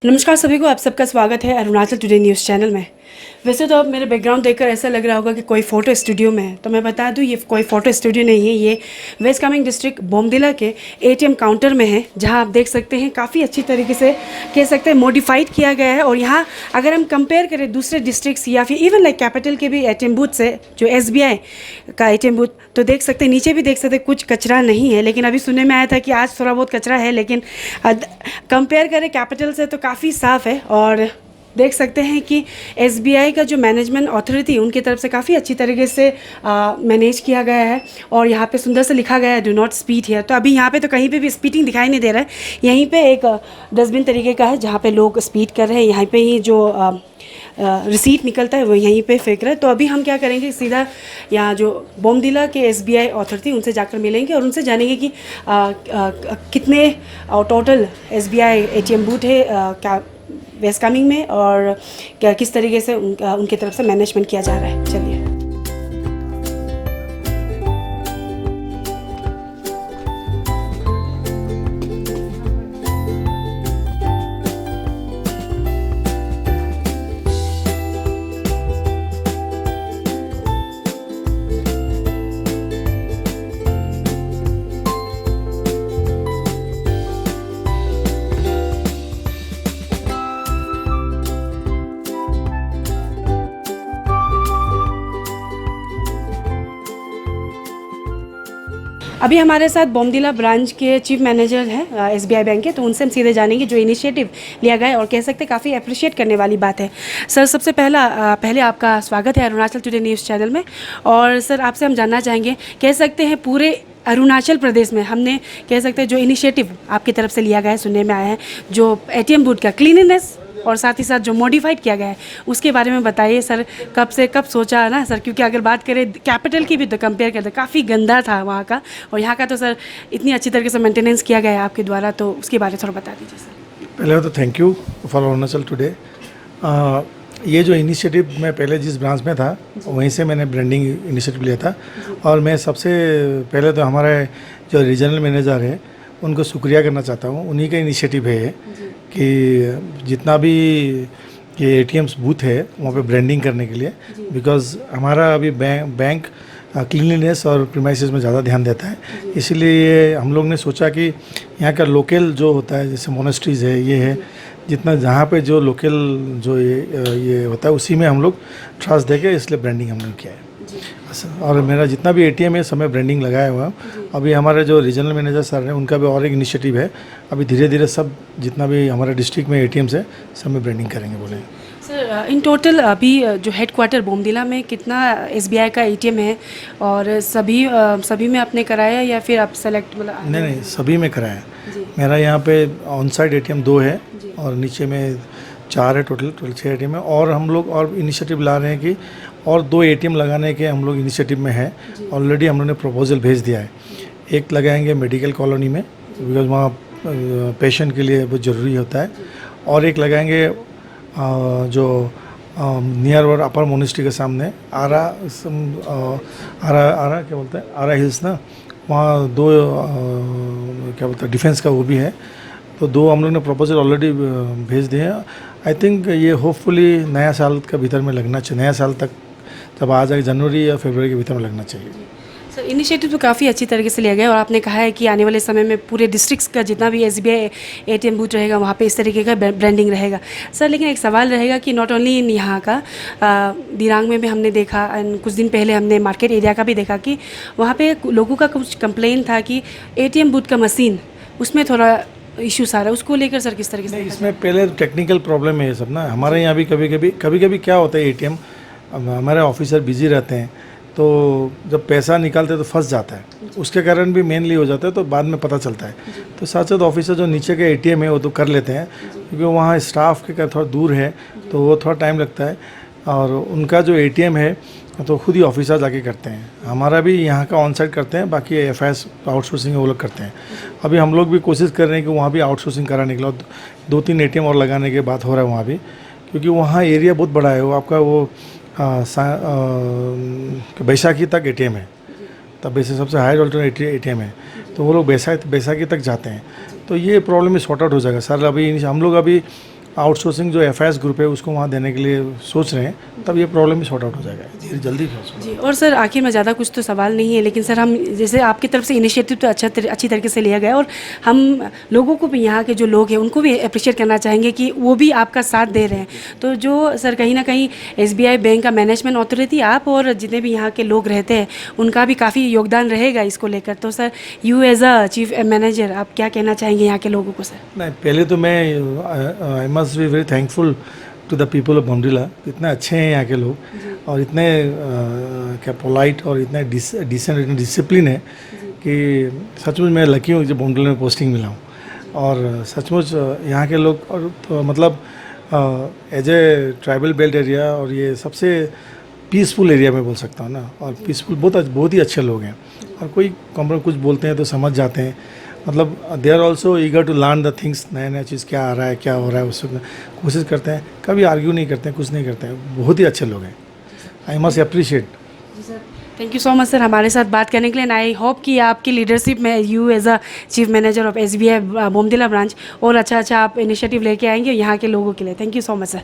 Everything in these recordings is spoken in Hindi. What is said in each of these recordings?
नमस्कार सभी को, आप सबका स्वागत है अरुणाचल टुडे न्यूज़ चैनल में। वैसे तो अब मेरे बैकग्राउंड देखकर ऐसा लग रहा होगा कि कोई फ़ोटो स्टूडियो में है, तो मैं बता दूं ये कोई फ़ोटो स्टूडियो नहीं है। ये वेस्ट कामेंग डिस्ट्रिक्ट बोमदिला के एटीएम काउंटर में है, जहां आप देख सकते हैं काफ़ी अच्छी तरीके से कह सकते हैं मॉडिफाइड किया गया है। और यहाँ अगर हम कंपेयर करें दूसरे डिस्ट्रिक्ट्स या फिर इवन लाइक कैपिटल के भी एटीएम बूथ से, जो SBI का एटीएम बूथ, तो देख सकते हैं नीचे भी देख सकते हैं कुछ कचरा नहीं है। लेकिन अभी सुनने में आया था कि आज थोड़ा बहुत कचरा है, लेकिन कंपेयर करें कैपिटल से तो काफ़ी साफ़ है। और देख सकते हैं कि SBI का जो मैनेजमेंट अथॉरिटी उनकी तरफ से काफ़ी अच्छी तरीके से मैनेज किया गया है। और यहाँ पे सुंदर से लिखा गया है डू नॉट स्पीड हियर। तो अभी यहाँ पे तो कहीं पे भी स्पीडिंग दिखाई नहीं दे रहा है। यहीं पे एक डस्टबिन तरीके का है जहाँ पे लोग स्पीड कर रहे हैं। यहाँ पे ही जो रिसीट निकलता है वो यहीं पे फेंक रहा है। तो अभी हम क्या करेंगे, सीधा यहाँ जो बोमदिला के SBI अथॉरिटी उनसे जाकर मिलेंगे और उनसे जानेंगे कि कितने टोटल SBI एटीएम बूथ है क्या वेस्ट कामेंग में, और क्या किस तरीके से उनकी तरफ से मैनेजमेंट किया जा रहा है। चलिए। अभी हमारे साथ बोमदिला ब्रांच के चीफ मैनेजर हैं SBI बैंक के, तो उनसे हम सीधे जानेंगे जो इनिशिएटिव लिया गया है और कह सकते हैं काफ़ी अप्रिशिएट करने वाली बात है। सर, सबसे पहले आपका स्वागत है अरुणाचल टुडे न्यूज़ चैनल में। और सर, आपसे हम जानना चाहेंगे, कह सकते हैं पूरे अरुणाचल प्रदेश में हमने कह सकते हैं जो इनिशिएटिव आपकी तरफ से लिया गया है, सुनने में आया है, जो एटीएम बूथ का क्लीनिनेस और साथ ही साथ जो मॉडिफाइड किया गया है उसके बारे में बताइए सर। कब से कब सोचा ना सर, क्योंकि अगर बात करें कैपिटल की भी तो कंपेयर करते काफ़ी गंदा था वहाँ का, और यहाँ का तो सर इतनी अच्छी तरीके से मेंटेनेंस किया गया है आपके द्वारा, तो उसके बारे में थोड़ा बता दीजिए सर। पहले तो thank you for Arunachal today. ये जो इनिशिएटिव मैं पहले जिस ब्रांच में था वहीं से मैंने ब्रांडिंग इनिशिएटिव लिया था। और मैं सबसे पहले तो हमारे जो रीजनल मैनेजर है उनको शुक्रिया करना चाहता हूँ। उन्हीं का इनिशिएटिव है कि जितना भी ये ATMs बूथ है वहाँ पे ब्रांडिंग करने के लिए, बिकॉज़ हमारा अभी बैंक क्लीनलीनेस और प्रीमाइसेस में ज़्यादा ध्यान देता है। इसीलिए हम लोग ने सोचा कि यहाँ का लोकल जो होता है, जैसे मोनेस्ट्रीज़ है, ये है, जितना जहाँ पे जो लोकल जो ये होता है उसी में हम लोग ट्रस्ट देके इसलिए ब्रांडिंग हमने किया है। और मेरा जितना भी ATM है सब में ब्रांडिंग लगाया हुआ है। अभी हमारे जो रीजनल मैनेजर सर हैं उनका भी और एक इनिशिएटिव है। अभी धीरे धीरे सब जितना भी हमारे डिस्ट्रिक्ट में ATMs है सब में ब्रांडिंग करेंगे बोले। सर, इन टोटल अभी जो हेडक्वार्टर बोमदिला में कितना SBI का ATM है, और सभी में आपने कराया या फिर आप सेलेक्ट मतलब? नहीं, सभी में कराया। मेरा यहाँ पे ऑन साइड ATM 2 है और नीचे में 4 है, टोटल 6 ATM है। और हम लोग और इनिशिएटिव ला रहे हैं कि और 2 ATM लगाने के हम लोग इनिशिएटिव में है। ऑलरेडी हम लोगों ने प्रपोजल भेज दिया है। एक लगाएंगे मेडिकल कॉलोनी में, बिकॉज वहाँ पेशेंट के लिए बहुत ज़रूरी होता है। और एक लगाएंगे जो नियर और अपर मोनेस्ट्री के सामने आरा क्या बोलते हैं, आरा हिल्स ना, वहाँ 2 क्या बोलते हैं डिफेंस का वो भी है। तो 2 हम लोग ने प्रपोजल ऑलरेडी भेज दिए हैं। आई थिंक ये होपफुली नया साल के भीतर में लगना चाहिए, नया साल तक जब आ जाए जनवरी या फरवरी के भीतर में लगना चाहिए। सर, इनिशिएटिव तो काफ़ी अच्छी तरीके से लिया गया, और आपने कहा है कि आने वाले समय में पूरे डिस्ट्रिक्ट्स का जितना भी SBI ATM बूथ रहेगा वहाँ पे इस तरीके का ब्रांडिंग रहेगा। सर, लेकिन एक सवाल रहेगा कि नॉट ओनली इन यहाँ का, दिरांग में भी हमने देखा, एंड कुछ दिन पहले हमने मार्केट एरिया का भी देखा कि वहाँ पे लोगों का कुछ कंप्लेन था कि ATM बूथ का मशीन उसमें थोड़ा इश्यूज आ रहा है। उसको लेकर सर किस तरीके से? इसमें पहले टेक्निकल प्रॉब्लम है ये सब ना। हमारे यहाँ भी कभी कभी क्या होता है, ATM हमारे ऑफिसर बिजी रहते हैं, तो जब पैसा निकालते हैं तो फंस जाता है, उसके कारण भी मेनली हो जाता है, तो बाद में पता चलता है। तो साथ साथ ऑफिसर जो नीचे के ATM है वो तो कर लेते हैं, क्योंकि वहाँ स्टाफ के थोड़ा दूर है तो वो थोड़ा टाइम लगता है। और उनका जो ATM है तो खुद ही ऑफिसर जाके करते हैं। हमारा भी यहाँ का ऑन साइट करते हैं, बाकी FIS आउटसोर्सिंग वो लोग करते हैं। अभी हम लोग भी कोशिश कर रहे हैं कि वहाँ भी आउटसोर्सिंग कराने के लिए 2-3 ATM और लगाने के बात हो रहा है वहाँ भी, क्योंकि वहाँ एरिया बहुत बड़ा है। वो आपका वो बैसाखी तक ATM है, तब वैसे सबसे हाई अल्टरनेट ATM है, तो वो लोग बैसाखी तक जाते हैं। तो ये प्रॉब्लम भी सॉर्ट आउट हो जाएगा सर। अभी हम लोग अभी आउटसोर्सिंग जो FIS ग्रुप है उसको वहाँ देने के लिए सोच रहे हैं, तब ये प्रॉब्लम भी सॉर्ट आउट हो जाएगा जी, जल्दी जी। और सर आखिर में ज़्यादा कुछ तो सवाल नहीं है, लेकिन सर हम जैसे आपकी तरफ से इनिशिएटिव तो अच्छी तरीके से लिया गया, और हम लोगों को भी, यहाँ के जो लोग हैं उनको भी अप्रिशिएट करना चाहेंगे कि वो भी आपका साथ दे रहे हैं। तो जो सर कहीं ना कहीं SBI बैंक का मैनेजमेंट अथॉरिटी, आप और जितने भी यहाँ के लोग रहते हैं उनका भी काफ़ी योगदान रहेगा इसको लेकर। तो sir you as a chief manager आप क्या कहना चाहेंगे यहाँ के लोगों को सर? नहीं, पहले तो मैं I must be very thankful to the people of Bomdila. इतने अच्छे हैं यहाँ के लोग और इतने क्या पोलाइट और इतने डिसेंट, इतने डिसिप्लिन है कि सचमुच मैं लकी हूँ जो बॉम्डिला में पोस्टिंग मिला हूँ। और सचमुच यहाँ के लोग और तो मतलब as a tribal belt area और ये सबसे पीसफुल एरिया में बोल सकता हूँ ना, और पीसफुल बहुत ही अच्छे लोग हैं, और कोई कॉम्प्रोमाइज कुछ बोलते हैं तो समझ जाते हैं। मतलब they are also eager to learn the things, नया नया चीज़ क्या आ रहा है, क्या हो रहा है, उससे कोशिश करते हैं, कभी आर्ग्यू नहीं करते हैं, कुछ नहीं करते हैं, बहुत ही अच्छे लोग हैं। I must appreciate. Thank you so much sir हमारे साथ बात करने के लिए। आई होप कि आपकी लीडरशिप में you as a chief manager of SBI Bomdila branch और अच्छा आप इनिशिएटिव लेके आएंगे यहाँ के लोगों के लिए। Thank you so much sir.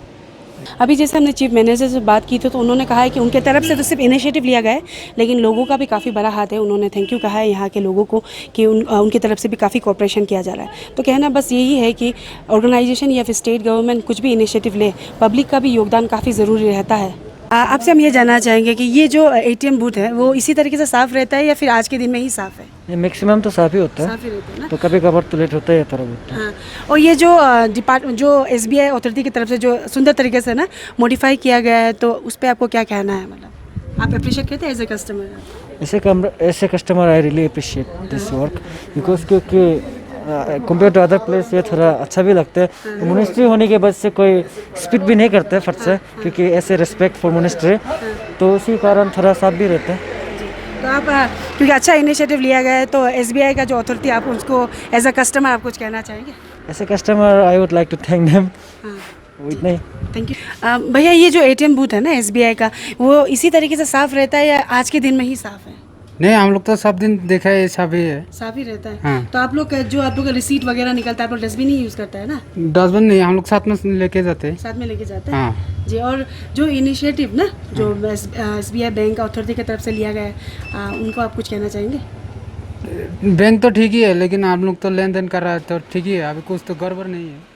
अभी जैसे हमने चीफ मैनेजर से बात की थी तो उन्होंने कहा है कि उनके तरफ से तो सिर्फ इनिशिएटिव लिया गया है, लेकिन लोगों का भी काफ़ी बड़ा हाथ है। उन्होंने थैंक यू कहा है यहाँ के लोगों को कि उनकी तरफ से भी काफ़ी कोऑपरेशन किया जा रहा है। तो कहना बस यही है कि ऑर्गेनाइजेशन या फिर स्टेट गवर्नमेंट कुछ भी इनिशिएटिव ले, पब्लिक का भी योगदान काफ़ी ज़रूरी रहता है। आपसे हम ये जानना चाहेंगे कि ये जो ATM बूथ है वो इसी तरीके से साफ़ रहता है या फिर आज के दिन में ही साफ़ है? ये मैक्सिमम तो साफ ही होता है, साफ़ ही रहता है ना। तो कभी कभार तो लेट होता है थोड़ा बहुत। हाँ, और ये जो जो SBI अथॉरिटी की तरफ से जो सुंदर तरीके से ना मॉडिफाई किया गया है, तो उस पर आपको क्या कहना है? मतलब आप अप्रिशिएट करते हैं एज ए कस्टमर? ऐसे customer I really appreciate this work because क्योंकि कंपेयर टू अदर प्लेस ये थोड़ा अच्छा भी लगता है। मिनिस्ट्री होने के बाद से कोई स्पीड भी नहीं करते फट से, क्योंकि ऐसे रिस्पेक्ट फॉर मिनिस्ट्री, तो उसी कारण थोड़ा साफ भी रहता है। तो आप क्योंकि अच्छा इनिशिएटिव लिया गया है तो SBI का जो अथॉरिटी, आप उसको एज अ कस्टमर आप कुछ कहना चाहेंगे? ऐसे customer I would like to thank them. इतना ही। Thank you. भैया ये जो ATM बूथ है ना SBI का, वो इसी तरीके से साफ़ रहता है या आज के दिन में ही साफ़ है? नहीं, हम लोग तो सब दिन देखा है साफ ही है। साफ ही रहता है। हाँ। तो आप लोग का रिसीट वगैरह निकलता है, आप लोग डस्टबिन ही यूज़ करता है ना? डस्टबिन नहीं, हम लोग साथ में लेके जाते हैं। साथ में लेके जाते हैं। हाँ जी। और जो इनिशिएटिव ना जो SBI बैंक अथॉरिटी की तरफ से लिया गया है, उनको आप कुछ कहना चाहेंगे? बैंक तो ठीक ही है, लेकिन आप लोग तो लेन देन कर रहा है तो ठीक ही है, अभी कुछ तो गड़बड़ नहीं है।